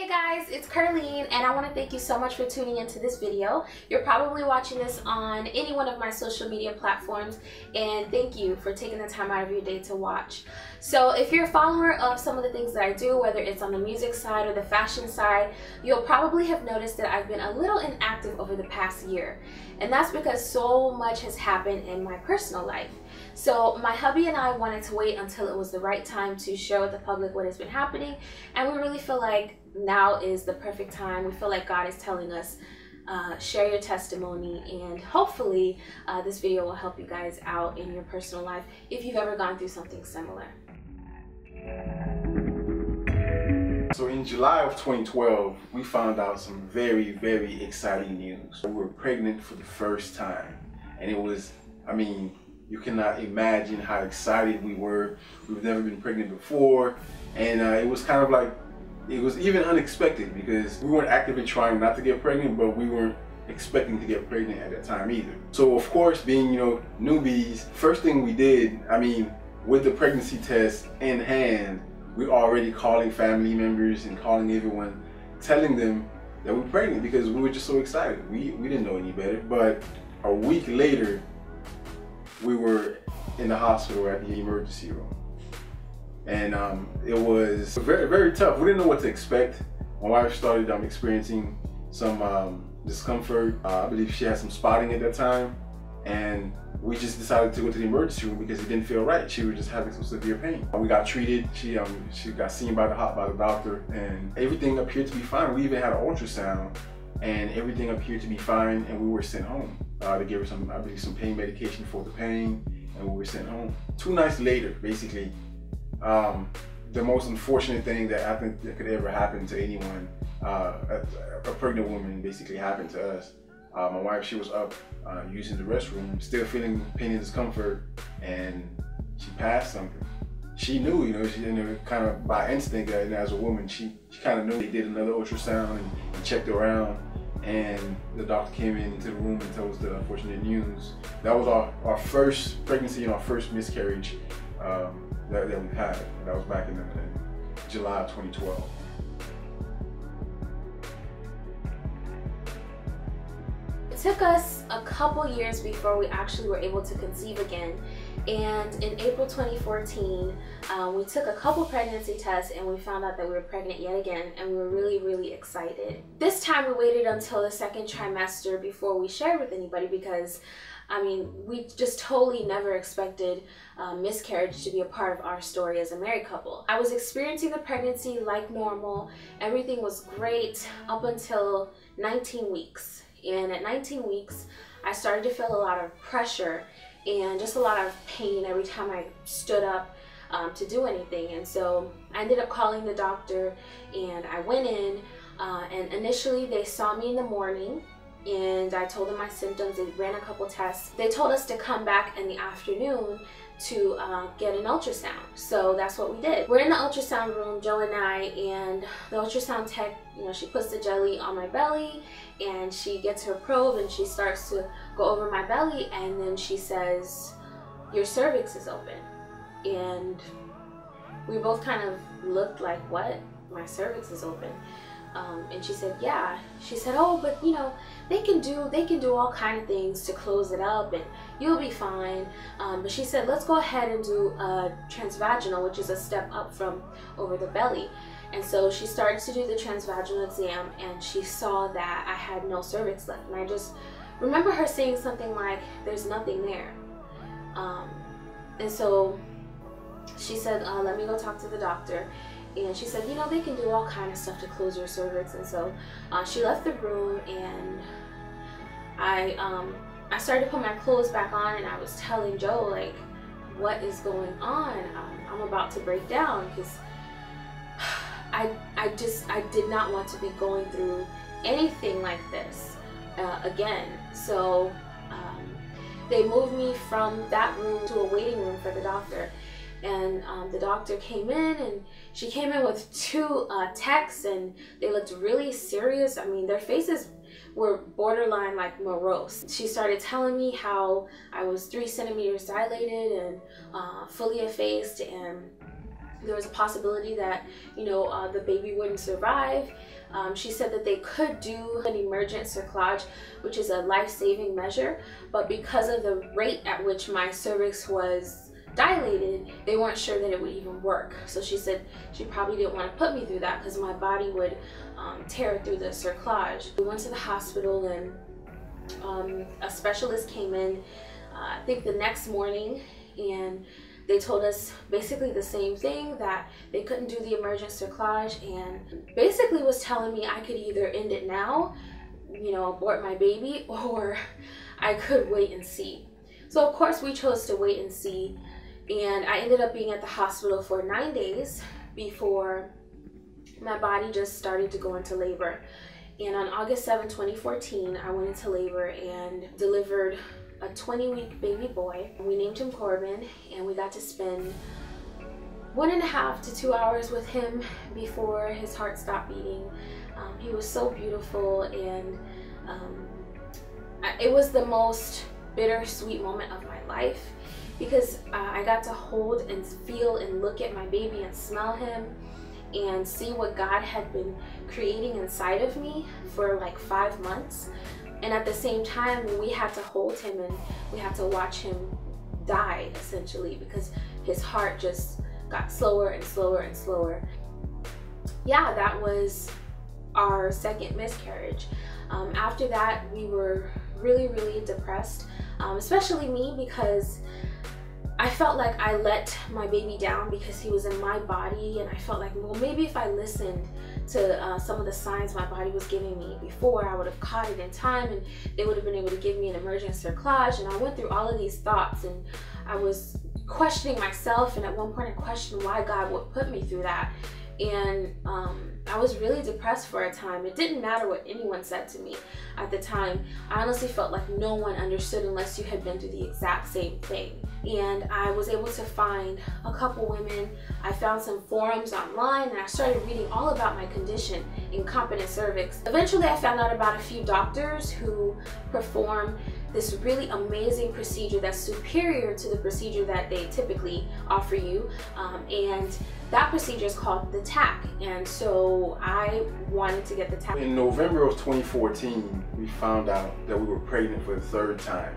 Hey guys, it's Ker-Leen, and I want to thank you so much for tuning into this video. You're probably watching this on any one of my social media platforms, and thank you for taking the time out of your day to watch. So if you're a follower of some of the things that I do, whether it's on the music side or the fashion side, you'll probably have noticed that I've been a little inactive over the past year. And that's because so much has happened in my personal life. So my hubby and I wanted to wait until it was the right time to share with the public what has been happening, and we really feel like now is the perfect time. We feel like God is telling us, share your testimony, and hopefully this video will help you guys out in your personal life if you've ever gone through something similar. So in July of 2012, we found out some very, very exciting news. We were pregnant for the first time, and it was, I mean, you cannot imagine how excited we were. We've never been pregnant before, and it was kind of like, it was even unexpected because we weren't actively trying not to get pregnant, but we weren't expecting to get pregnant at that time either. So of course, being, newbies, first thing we did, I mean, with the pregnancy test in hand, we're already calling family members and calling everyone, telling them that we're pregnant because we were just so excited. We didn't know any better. But a week later, we were in the hospital at the emergency room. And it was very, very tough. We didn't know what to expect. My wife started experiencing some discomfort. I believe she had some spotting at that time. And we just decided to go to the emergency room because it didn't feel right. She was just having some severe pain. We got treated. She got seen by the doctor, and everything appeared to be fine. We even had an ultrasound, and everything appeared to be fine. And we were sent home. They gave her some, I believe, some pain medication for the pain, and we were sent home. 2 nights later, basically, the most unfortunate thing that I think that could ever happen to anyone, a pregnant woman, basically happened to us. My wife, she was up using the restroom, still feeling pain and discomfort, and she passed something. She knew, she kind of by instinct, and as a woman, she kind of knew. They did another ultrasound and checked around, and the doctor came into the room and told us the unfortunate news. That was our first pregnancy and our first miscarriage that we've had. That was back in July of 2012. It took us a couple years before we actually were able to conceive again, and in April 2014 we took a couple pregnancy tests and we found out that we were pregnant yet again, and we were really, really excited. This time we waited until the 2nd trimester before we shared with anybody because I mean, we just totally never expected miscarriage to be a part of our story as a married couple. I was experiencing the pregnancy like normal. Everything was great up until 19 weeks. And at 19 weeks, I started to feel a lot of pressure and just a lot of pain every time I stood up to do anything. And so I ended up calling the doctor, and I went in, and initially they saw me in the morning, and I told them my symptoms. They ran a couple tests. They told us to come back in the afternoon to get an ultrasound. So that's what we did. We're in the ultrasound room, Joe and I, and the ultrasound tech, she puts the jelly on my belly, and she gets her probe and she starts to go over my belly, and then she says, "Your cervix is open." And we both kind of looked like, "What? My cervix is open?" And she said, "Yeah." She said, "Oh, but they can do all kind of things to close it up, and you'll be fine." But she said, "Let's go ahead and do a transvaginal," which is a step up from over the belly. And so she started to do the transvaginal exam, and she saw that I had no cervix left. And I just remember her saying something like, "There's nothing there." And so she said, "Let me go talk to the doctor." And she said, "They can do all kind of stuff to close your cervix." And so she left the room, and I started to put my clothes back on, and I was telling Joe, like, what is going on? I'm about to break down because I did not want to be going through anything like this again. So they moved me from that room to a waiting room for the doctor. And the doctor came in, and she came in with 2 techs, and they looked really serious. I mean, their faces were borderline like morose. She started telling me how I was 3 centimeters dilated and fully effaced, and there was a possibility that, you know, the baby wouldn't survive. She said that they could do an emergent cerclage, which is a life-saving measure, but because of the rate at which my cervix was dilated, they weren't sure that it would even work. So she said she probably didn't want to put me through that because my body would tear through the cerclage. We went to the hospital, and a specialist came in, I think the next morning, and they told us basically the same thing, that they couldn't do the emergent cerclage, and basically was telling me I could either end it now, you know, abort my baby, or I could wait and see. So of course we chose to wait and see, and I ended up being at the hospital for 9 days before my body just started to go into labor. And on August 7, 2014, I went into labor and delivered a 20-week baby boy. We named him Corbin, and we got to spend 1.5 to 2 hours with him before his heart stopped beating. He was so beautiful, and it was the most bittersweet moment of my life, because I got to hold and feel and look at my baby and smell him and see what God had been creating inside of me for like 5 months. And at the same time, we had to hold him and we had to watch him die, essentially, because his heart just got slower and slower and slower. Yeah, that was our second miscarriage. After that, we were really, really depressed, especially me, because I felt like I let my baby down because he was in my body, and I felt like, well, maybe if I listened to some of the signs my body was giving me before, I would have caught it in time and they would have been able to give me an emergent cerclage. And I went through all of these thoughts, and I was questioning myself, and at one point I questioned why God would put me through that. And I was really depressed for a time. It didn't matter what anyone said to me at the time. I honestly felt like no one understood unless you had been through the exact same thing. And I was able to find a couple women. I found some forums online, and I started reading all about my condition, incompetent cervix. Eventually I found out about a few doctors who perform this really amazing procedure that's superior to the procedure that they typically offer you, and that procedure is called the TAC. And so I wanted to get the TAC. In November of 2014, we found out that we were pregnant for the 3rd time.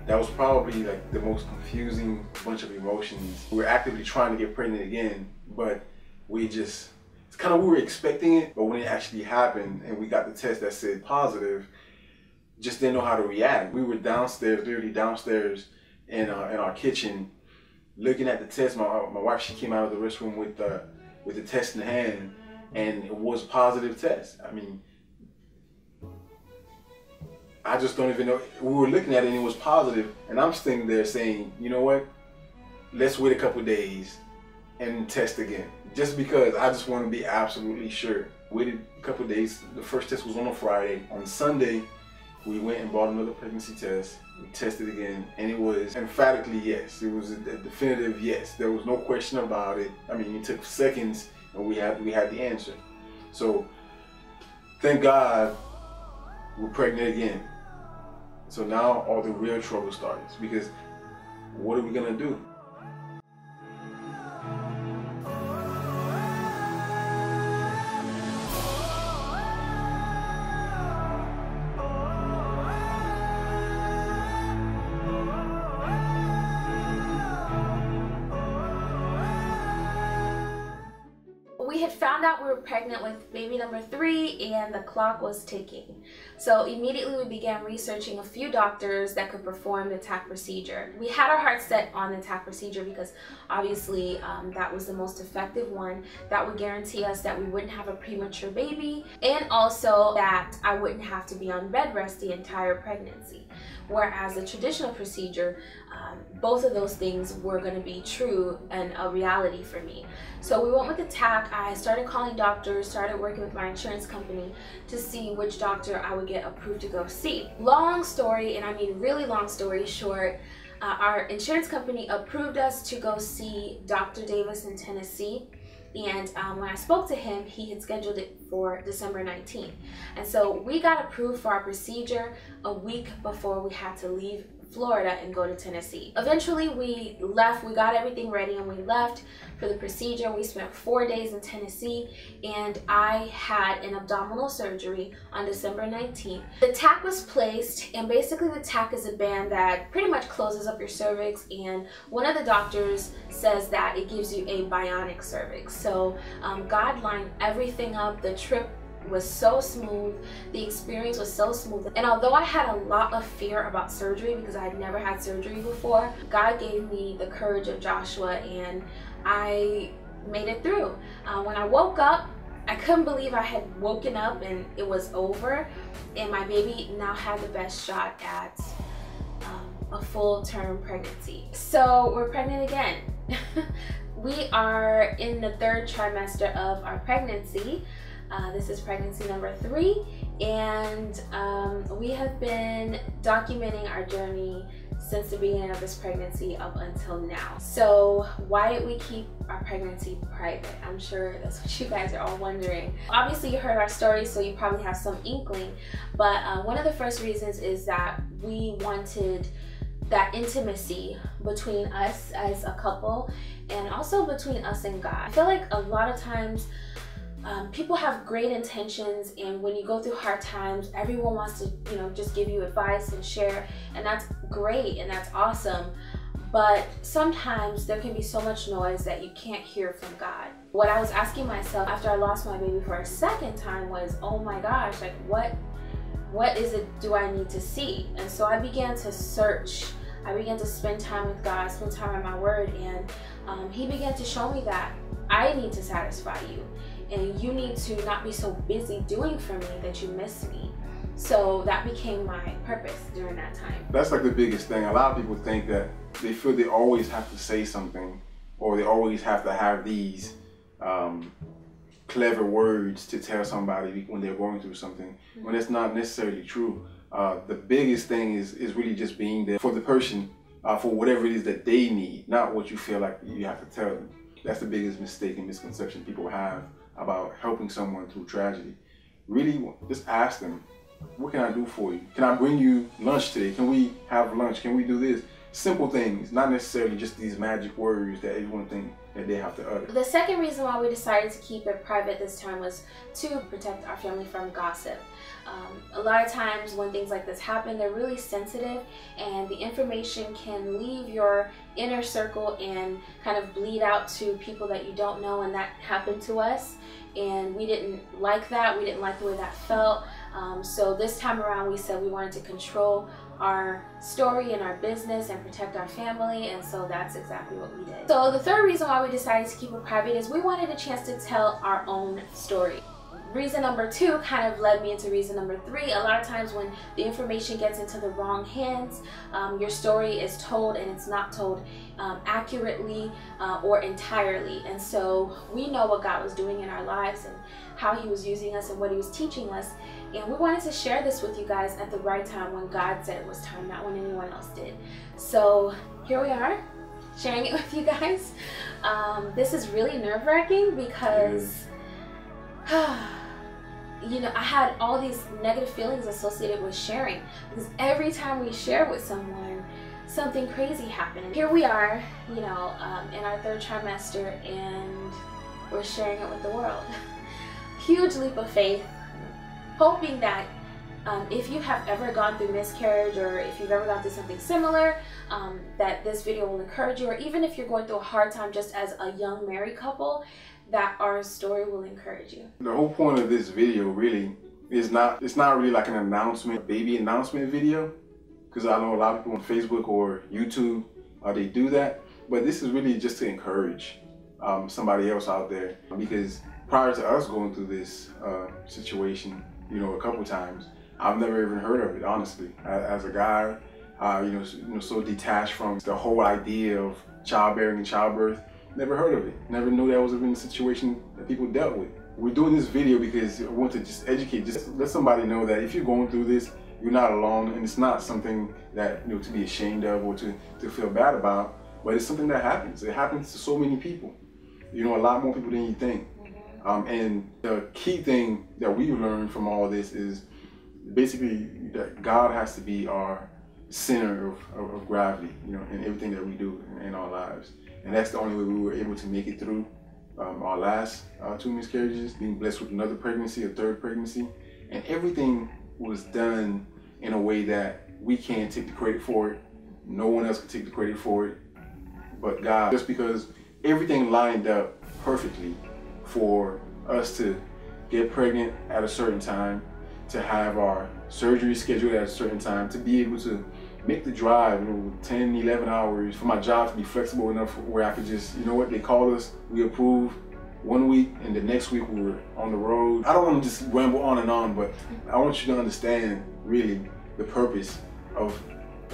That was probably like the most confusing bunch of emotions. We were actively trying to get pregnant again, but it's kind of, we were expecting it, but when it actually happened and we got the test that said positive, just didn't know how to react. We were downstairs, literally downstairs in our kitchen, looking at the test. My wife, she came out of the restroom with the test in hand, and it was a positive test. I mean, I just don't even know. We were looking at it and it was positive, and I'm sitting there saying, you know what? Let's wait a couple days and test again, just because I just want to be absolutely sure. Waited a couple days. The first test was on a Friday. On Sunday, we went and bought another pregnancy test. We tested again, and it was emphatically yes. It was a definitive yes. There was no question about it. I mean, it took seconds, and we had the answer. So, thank God, we're pregnant again. So now all the real trouble starts, because what are we gonna do? We had found out we were pregnant with baby number 3, and the clock was ticking. So immediately we began researching a few doctors that could perform the TAC procedure. We had our hearts set on the TAC procedure because obviously that was the most effective one that would guarantee us that we wouldn't have a premature baby, and also that I wouldn't have to be on bed rest the entire pregnancy. Whereas the traditional procedure, both of those things were going to be true and a reality for me. So we went with the TAC. I started calling doctors, started working with my insurance company to see which doctor I would get approved to go see. Long story, and I mean really long story short, our insurance company approved us to go see Dr. Davis in Tennessee. And when I spoke to him, he had scheduled it for December 19th. And so we got approved for our procedure a week before we had to leave Florida and go to Tennessee. Eventually we left, we got everything ready and we left for the procedure. We spent 4 days in Tennessee and I had an abdominal surgery on December 19th. The tack was placed, and basically the tack is a band that pretty much closes up your cervix, and one of the doctors says that it gives you a bionic cervix. So God lined everything up. The trip was so smooth, the experience was so smooth, and although I had a lot of fear about surgery because I had never had surgery before, God gave me the courage of Joshua and I made it through. When I woke up, I couldn't believe I had woken up and it was over, and my baby now had the best shot at a full-term pregnancy. So we're pregnant again. We are in the 3rd trimester of our pregnancy. This is pregnancy number 3, and we have been documenting our journey since the beginning of this pregnancy up until now. So why did we keep our pregnancy private? I'm sure that's what you guys are all wondering. Obviously you heard our story, so you probably have some inkling, but one of the first reasons is that we wanted that intimacy between us as a couple and also between us and God. I feel like a lot of times people have great intentions, and when you go through hard times, everyone wants to, you know, just give you advice and share, and that's great and that's awesome. But sometimes there can be so much noise that you can't hear from God. What I was asking myself after I lost my baby for a 2nd time was, oh my gosh, like what is it do I need to see? And so I began to search. I began to spend time with God, spend time in my word, and he began to show me that I need to satisfy you, and you need to not be so busy doing for me that you miss me. So that became my purpose during that time. That's like the biggest thing. A lot of people think that they feel they always have to say something, or they always have to have these clever words to tell somebody when they're going through something, when it's not necessarily true. The biggest thing is really just being there for the person, for whatever it is that they need, not what you feel like you have to tell them. That's the biggest mistake and misconception people have about helping someone through tragedy. Really, just ask them, what can I do for you? Can I bring you lunch today? Can we have lunch? Can we do this? Simple things, not necessarily just these magic words that everyone thinks that they have to utter. The second reason why we decided to keep it private this time was to protect our family from gossip. A lot of times when things like this happen, they're really sensitive, and the information can leave your inner circle and kind of bleed out to people that you don't know, and that happened to us, and we didn't like that. We didn't like the way that felt. So this time around we said we wanted to control our story and our business and protect our family, and so that's exactly what we did. So the third reason why we decided to keep it private is we wanted a chance to tell our own story. Reason number 2 kind of led me into reason number 3. A lot of times when the information gets into the wrong hands, your story is told and it's not told accurately or entirely. And so we know what God was doing in our lives and how he was using us and what he was teaching us. And we wanted to share this with you guys at the right time, when God said it was time, not when anyone else did. So here we are, sharing it with you guys. This is really nerve-wracking because you know, I had all these negative feelings associated with sharing, because every time we share with someone, something crazy happened. Here we are, you know, in our 3rd trimester, and we're sharing it with the world. Huge leap of faith, hoping that if you have ever gone through miscarriage, or if you've ever gone through something similar, that this video will encourage you, or even if you're going through a hard time just as a young married couple, that our story will encourage you. The whole point of this video really is it's not really like an announcement, baby announcement video, because I know a lot of people on Facebook or YouTube, they do that, but this is really just to encourage somebody else out there, because prior to us going through this situation, you know, a couple times, I've never even heard of it, honestly. As a guy, you know, so detached from the whole idea of childbearing and childbirth, never heard of it. Never knew that was even a situation that people dealt with. We're doing this video because I want to just educate, just let somebody know that if you're going through this, you're not alone, and it's not something that, you know, to be ashamed of or to feel bad about, but it's something that happens. It happens to so many people. You know, a lot more people than you think. And the key thing that we learned from all this is basically that God has to be our center of gravity, you know, in everything that we do in our lives. And that's the only way we were able to make it through our last 2 miscarriages, being blessed with another pregnancy, a third pregnancy. And everything was done in a way that we can't take the credit for it. No one else can take the credit for it but God. Just because everything lined up perfectly for us to get pregnant at a certain time, to have our surgery scheduled at a certain time, to be able to make the drive, you know, 10, 11 hours, for my job to be flexible enough where I could just, you know what, they called us, we approved 1 week, and the next week we were on the road. I don't want to just ramble on and on, but I want you to understand really the purpose of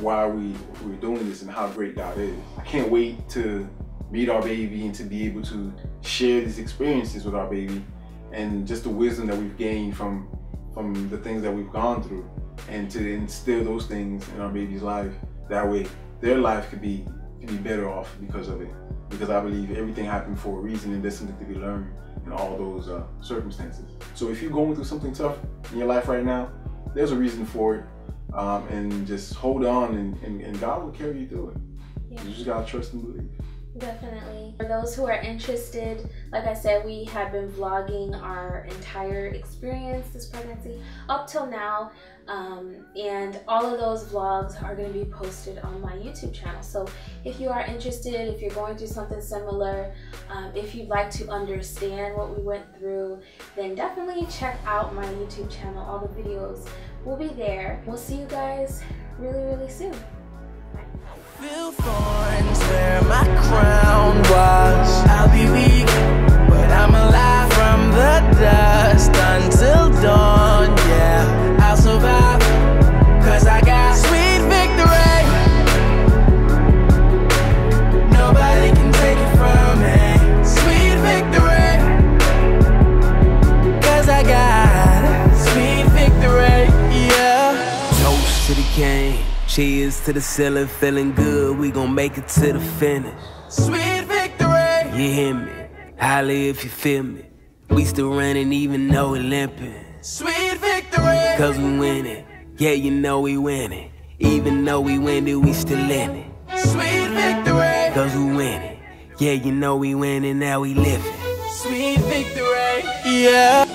why we're doing this and how great God is. I can't wait to meet our baby and to be able to share these experiences with our baby and just the wisdom that we've gained from the things that we've gone through, and to instill those things in our baby's life. That way their life could be better off because of it. Because I believe everything happened for a reason, and there's something to be learned in all those circumstances. So if you're going through something tough in your life right now, there's a reason for it. And just hold on, and God will carry you through it. Yeah. You just gotta trust and believe. Definitely. For those who are interested, like I said, we have been vlogging our entire experience this pregnancy up till now, and all of those vlogs are going to be posted on my YouTube channel. So if you are interested, if you're going through something similar, if you'd like to understand what we went through, then definitely check out my YouTube channel. All the videos will be there. We'll see you guys really, really soon. Feel thorns where my crown was. I'll be weak, but I'm alive from the dust until dawn. Yeah, I'll survive, cause I got sweet victory. Nobody can take it from me. Sweet victory, cause I got sweet victory. Yeah. Toast to the king. Cheers to the ceiling, feeling good, we gon' make it to the finish. Sweet victory! You hear me? Holla if you feel me. We still running even though we limping. Sweet victory! Cause we winning, yeah you know we winning. Even though we win it, we still in it. Sweet victory! Cause we winning, yeah you know we winning, now we living. Sweet victory, yeah.